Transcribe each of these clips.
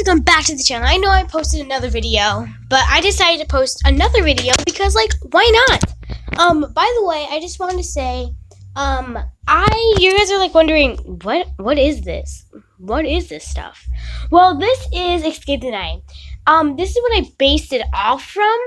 welcome back to the channel. I know I posted another video, but I decided to post another video because, like, why not? By the way, I just wanted to say, you guys are like wondering, what is this? What is this stuff? Well, this is Escape the Night. This is what I based it off from,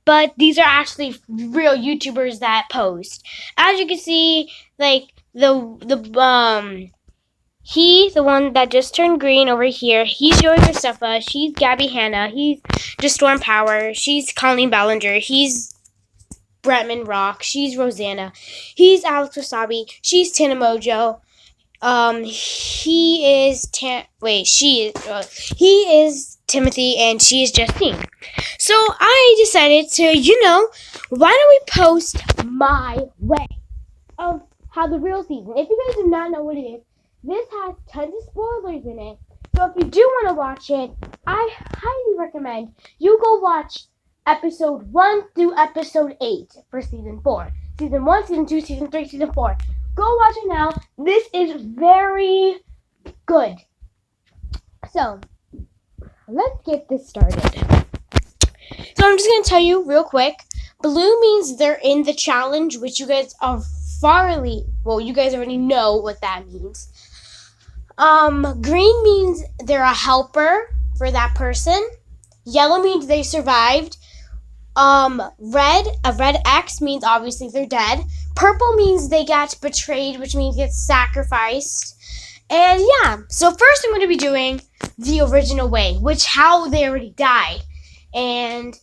but these are actually real YouTubers that post. As you can see, like, the one that just turned green over here, he's Joey Mustafa, she's Gabby Hanna, he's just Storm Power, she's Colleen Ballinger, he's Bretman Rock, she's Rosanna, he's Alex Wasabi, she's Tana Mojo, he is Timothy, and she is Justine. So I decided to, why don't we post my way of how the real season. If you guys do not know what it is, this has tons of spoilers in it. So if you do want to watch it, I highly recommend you go watch episode 1 through episode 8 for season 4. Season 1, season 2, season 3, season 4. Go watch it now. This is very good. So, let's get this started. So I'm just going to tell you real quick. Blue means they're in the challenge, which you guys are you guys already know what that means. Green means they're a helper for that person. Yellow means they survived. A red X means obviously they're dead. Purple means they got betrayed, which means get sacrificed. And yeah, so first I'm going to be doing the original way, how they already died. And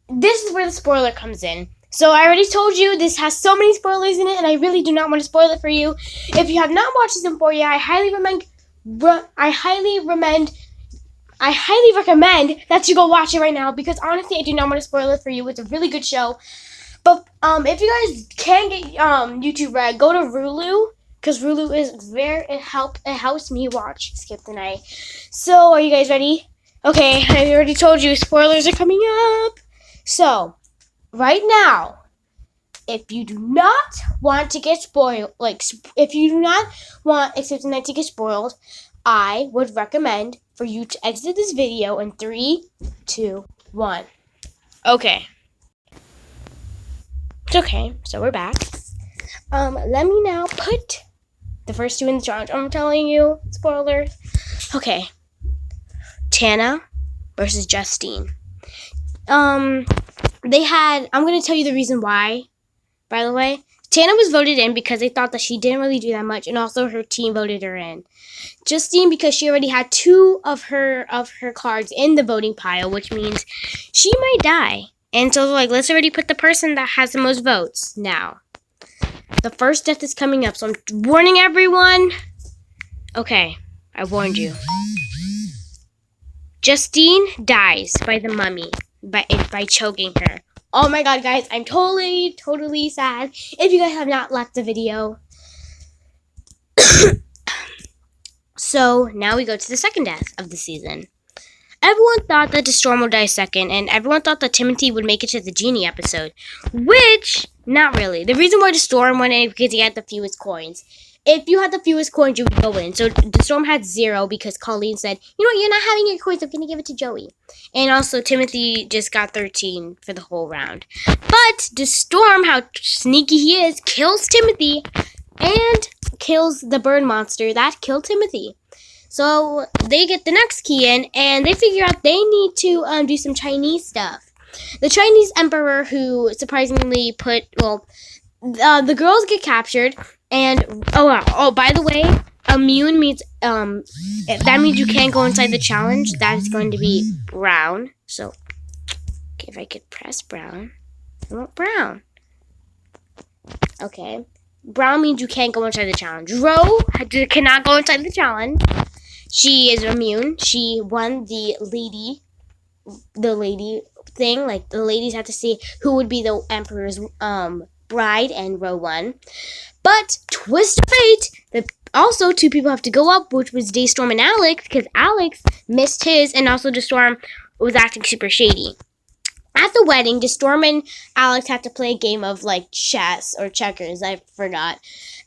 this is where the spoiler comes in. So I already told you this has so many spoilers in it, and I really do not want to spoil it for you. If you have not watched season 4 yet, I highly recommend that you go watch it right now, because honestly, I do not want to spoil it for you. It's a really good show. But if you guys can get YouTube Red, go to Rulu, because Rulu is it helps me watch Skip the Night. So are you guys ready? Okay, I already told you spoilers are coming up. So right now, if you do not want to get spoiled, if you do not want Escape the Night to get spoiled, I would recommend for you to exit this video in 3, 2, 1. Okay. It's okay. So we're back. Let me now put the first two in the challenge. I'm telling you, spoilers. Okay. Tana versus Justine. I'm going to tell you the reason why, by the way. Tana was voted in because they thought that she didn't really do that much, and also her team voted her in. Justine, because she already had 2 of her cards in the voting pile, which means she might die. And so, let's already put the person that has the most votes now. The first death is coming up, so I'm warning everyone. Okay, I warned you. Justine dies by the mummy, by choking her. Oh my god, guys, I'm totally sad if you guys have not left the video. So, now we go to the second death of the season. Everyone thought that the Storm would die second, and everyone thought that Timothy would make it to the Genie episode. Which, not really. The reason why the Storm went in because he had the fewest coins. If you had the fewest coins, you would go in. So the Storm had 0 because Colleen said, you know what, you're not having your coins, I'm going to give it to Joey. And also Timothy just got 13 for the whole round. But the Storm, how sneaky he is, kills Timothy and kills the bird monster that killed Timothy. So they get the next key in, and they figure out they need to do some Chinese stuff. The Chinese emperor, who surprisingly the girls get captured. And by the way, immune means that means you can't go inside the challenge. That is going to be brown. So okay, if I could press brown, I want brown. Okay, brown means you can't go inside the challenge. Ro cannot go inside the challenge. She is immune. She won the lady thing. Like, the ladies had to see who would be the emperor's bride, and Ro won. But, twist of fate, also 2 people have to go up, which was Daystorm and Alex, because Alex missed his, and also Daystorm was acting super shady. At the wedding, Daystorm and Alex had to play a game of, chess or checkers, I forgot.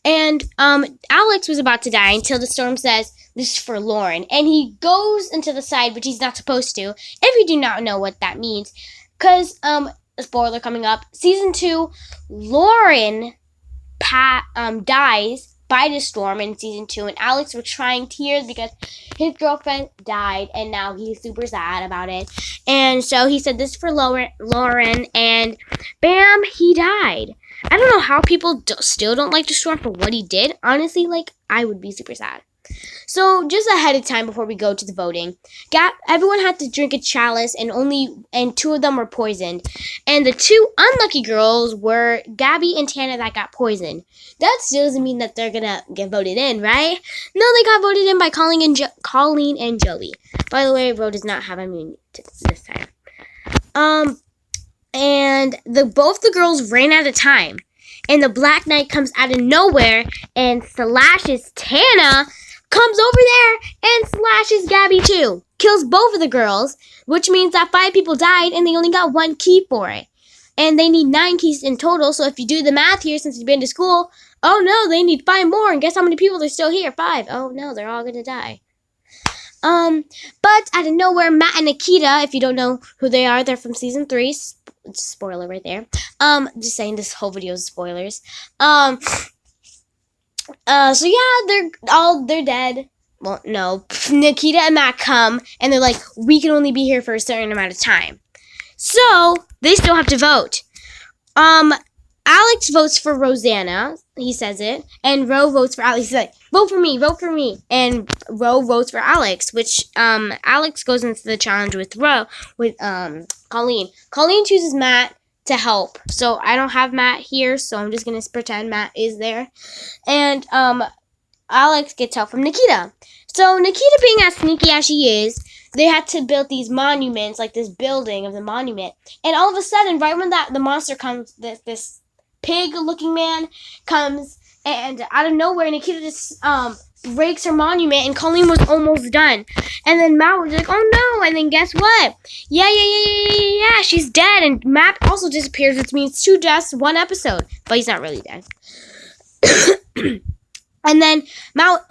And Alex was about to die until Daystorm says, this is for Lauren. And he goes into the side, which he's not supposed to, if you do not know what that means. Because, a spoiler coming up, season 2, Lauren dies by the storm in season 2, and Alex was crying tears because his girlfriend died, and now he's super sad about it. And so he said this for Lauren, and bam, he died. I don't know how people still don't like the storm for what he did. Honestly, I would be super sad. So just ahead of time before we go to the voting, everyone had to drink a chalice, and 2 of them were poisoned. And the 2 unlucky girls were Gabby and Tana that got poisoned. That still doesn't mean that they're gonna get voted in, right? No, they got voted in by Colleen and Joey. By the way, Ro does not have immunity this time. And both the girls ran out of time. And the Black Knight comes out of nowhere and slashes Tana, comes over there and slashes Gabby too. Kills both of the girls, which means that 5 people died and they only got 1 key for it. And they need 9 keys in total, so if you do the math here, since you've been to school, oh no, they need 5 more, and guess how many people are still here? 5. Oh no, they're all gonna die. But out of nowhere, Matt and Nikita, if you don't know who they are, they're from season 3. Spoiler right there. Just saying, this whole video is spoilers. So yeah, they're dead. Well, no. Nikita and Matt come, and they're like, we can only be here for a certain amount of time. So, they still have to vote. Alex votes for Rosanna, he says it, and Ro votes for Alex. He's like, vote for me. And Ro votes for Alex, which, Alex goes into the challenge with Colleen. Colleen chooses Matt to help. So I don't have Matt here, so I'm just going to pretend Matt is there. And Alex gets help from Nikita. So Nikita, being as sneaky as she is, they had to build these monuments, like this building of the monument. And all of a sudden, right when the monster comes, this pig-looking man comes, and out of nowhere, Nikita just breaks her monument, and Colleen was almost done. And then Matt was like, oh no, and then guess what? Yeah, she's dead, and Matt also disappears, which means 2 deaths, 1 episode. But he's not really dead. And then Matt,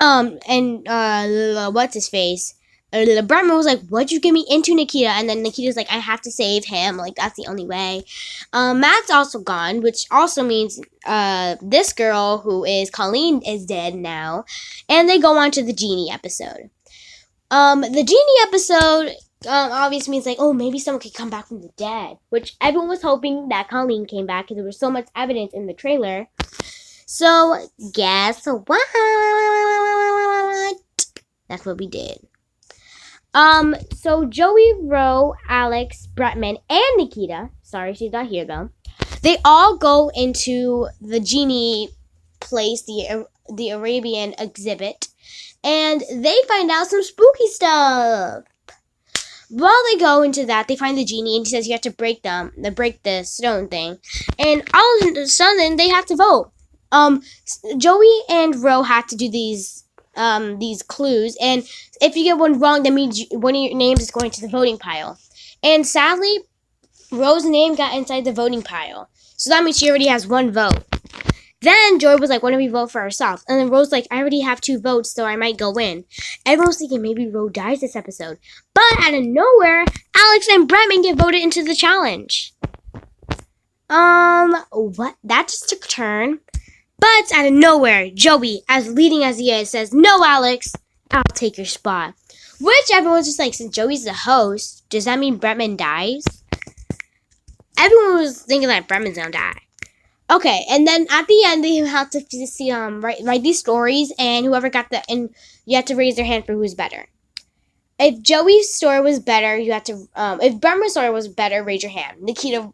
what's his face? Bretman was like, what'd you get me into, Nikita? And then Nikita's like, I have to save him. Like, that's the only way. Matt's also gone, which also means this girl, who is Colleen, is dead now. And they go on to the genie episode. The genie episode obviously means, like, oh, maybe someone could come back from the dead. Which everyone was hoping that Colleen came back because there was so much evidence in the trailer. So, guess what? That's what we did. So Joey, Ro, Alex, Bretman, and Nikita, sorry she's not here though, they all go into the genie place, the Arabian exhibit, and they find out some spooky stuff. While they go into that, they find the genie, and he says you have to break the stone thing, and all of a sudden they have to vote. Joey and Ro had to do these clues, and if you get one wrong, that means one of your names is going to the voting pile. And sadly, Ro's name got inside the voting pile, so that means she already has 1 vote. Then Joy was like, why don't we vote for ourselves? And then Ro's like, I already have 2 votes, so I might go in. Everyone was thinking maybe Ro dies this episode. But out of nowhere, Alex and Bretman get voted into the challenge. What? That just took a turn. But out of nowhere, Joey, as leading as he is, says, no, Alex, I'll take your spot. Which everyone's just like, since Joey's the host, does that mean Bretman dies? Everyone was thinking that Bretman's gonna die. Okay, and then at the end, they have to see, write these stories, and whoever got and you have to raise their hand for who's better. If Joey's story was better, you have to, if Bretman's story was better, raise your hand. Nikita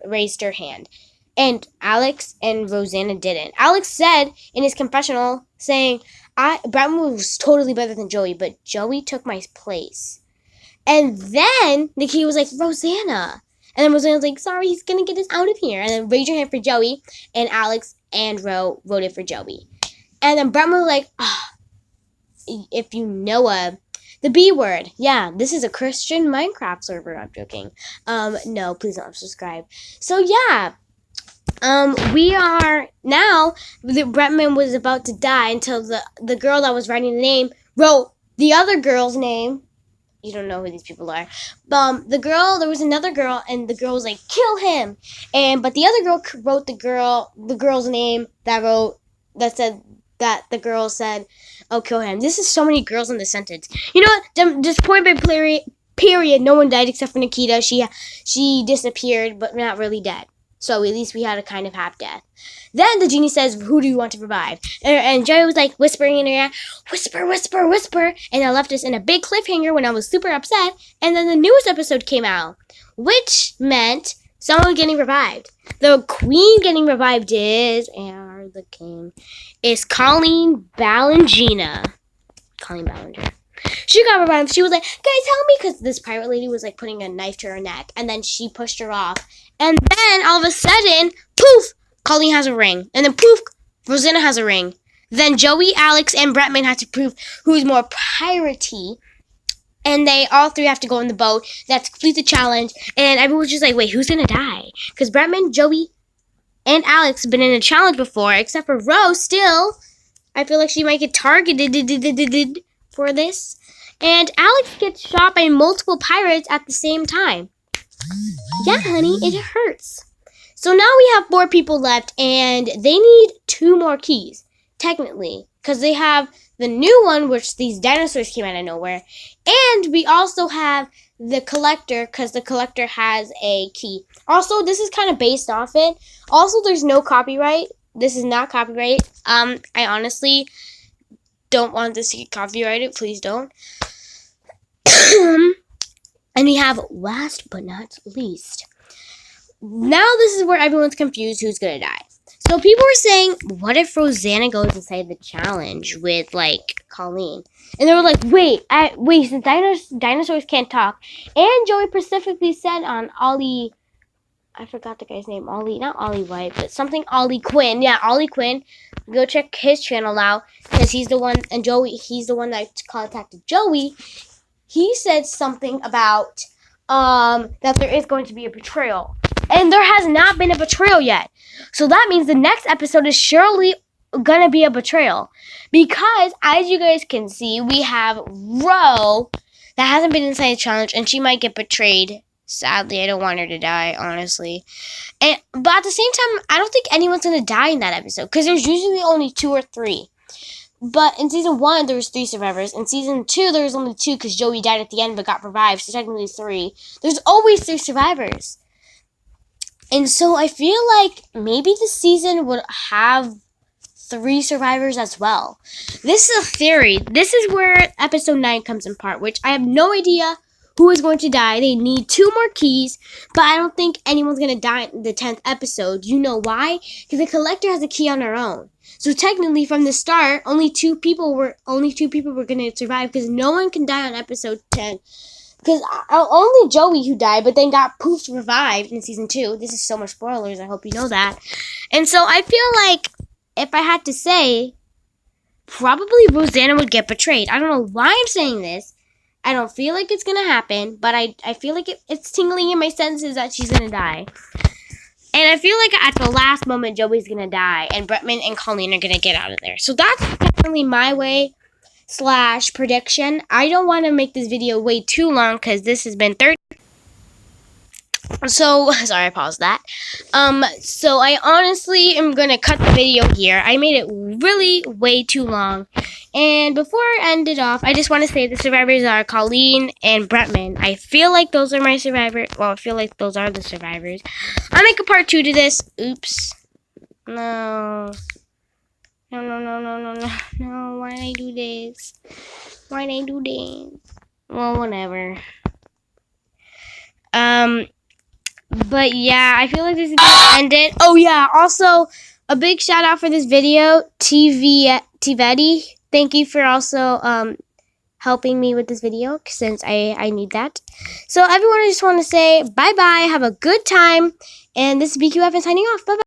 raised her hand. And Alex and Rosanna didn't. Alex said in his confessional, saying, Bretman was totally better than Joey, but Joey took my place. And then Nikita was like, Rosanna. And then Rosanna was like, sorry, he's going to get us out of here. And then raise your hand for Joey. And Alex and Ro voted for Joey. And then Bretman was like, if you know the B word. Yeah, this is a Christian Minecraft server. I'm joking. No, please don't subscribe. So yeah. We are now. The Bretman was about to die until the girl that was writing the name wrote the other girl's name. You don't know who these people are. There was another girl, and the girl was like, "Kill him!" But the other girl wrote the girl's name that said that the girl said, "Oh, kill him." This is so many girls in the sentence. You know what? Just point by period. No one died except for Nikita. She disappeared, but not really dead. So at least we had a kind of half death. Then the genie says, "Who do you want to revive?" And Joey was like whispering in her ear, "Whisper, whisper, whisper." And that left us in a big cliffhanger when I was super upset. And then the newest episode came out, which meant someone getting revived. The queen getting revived is Colleen Ballingina. Colleen Ballinger. She got revived. She was like, "Guys, help me," because this pirate lady was like putting a knife to her neck, and then she pushed her off. And then all of a sudden, poof, Colleen has a ring. And then poof, Rosanna has a ring. Then Joey, Alex, and Bretman have to prove who's more piratey. And they all three have to go in the boat. They have to complete the challenge. And everyone's just like, wait, who's going to die? Because Bretman, Joey, and Alex have been in a challenge before, except for Rose still. I feel like she might get targeted for this. And Alex gets shot by multiple pirates at the same time. Yeah, honey, it hurts. So now we have 4 people left, and they need 2 more keys, technically, because they have the new one, which these dinosaurs came out of nowhere, and we also have the collector, because the collector has a key. Also, this is kind of based off it. Also, there's no copyright. This is not copyright. I honestly don't want this to get copyrighted. Please don't. And we have last but not least. Now this is where everyone's confused who's going to die. So people were saying, what if Rosanna goes inside the challenge with, like, Colleen? And they were like, wait, since dinosaurs can't talk. And Joey specifically said on Ollie, I forgot the guy's name, not Ollie White, but something Ollie Quinn. Yeah, Ollie Quinn. Go check his channel out, because he's the one, and he's the one that contacted Joey. He said something about that there is going to be a betrayal. And there has not been a betrayal yet. So that means the next episode is surely going to be a betrayal. Because, as you guys can see, we have Ro that hasn't been inside the challenge, and she might get betrayed. Sadly, I don't want her to die, honestly. But at the same time, I don't think anyone's going to die in that episode, because there's usually only 2 or 3. But in season 1, there was 3 survivors. In season 2, there was only 2 because Joey died at the end but got revived. So technically 3. There's always 3 survivors. And so I feel like maybe the season would have 3 survivors as well. This is a theory. This is where episode 9 comes in part, which I have no idea who is going to die. They need 2 more keys, but I don't think anyone's going to die in the 10th episode. You know why? Because the collector has a key on her own. So technically, from the start, only 2 people were going to survive, because no one can die on episode 10. Because only Joey who died, but then got poofed revived in season 2. This is so much spoilers. I hope you know that. And so I feel like if I had to say, probably Rosanna would get betrayed. I don't know why I'm saying this. I don't feel like it's going to happen, but I feel like it's tingling in my senses that she's going to die. And I feel like at the last moment, Joey's going to die, and Bretman and Colleen are going to get out of there. So that's definitely my way / prediction. I don't want to make this video way too long, because this has been 30. So, sorry, I paused that. So I honestly am going to cut the video here. I made it really way too long. And before I end it off, I just want to say the survivors are Colleen and Bretman. I feel like those are my survivors. Well, I feel like those are the survivors. I'll make a part 2 to this. Oops. No. No. Why did I do this? Well, whatever. But yeah, I feel like this is gonna end it. Oh yeah, also a big shout out for this video, Tivetti. Thank you for also helping me with this video, since I need that. So everyone, I just want to say bye bye. Have a good time, and this is BQF and signing off. Bye bye.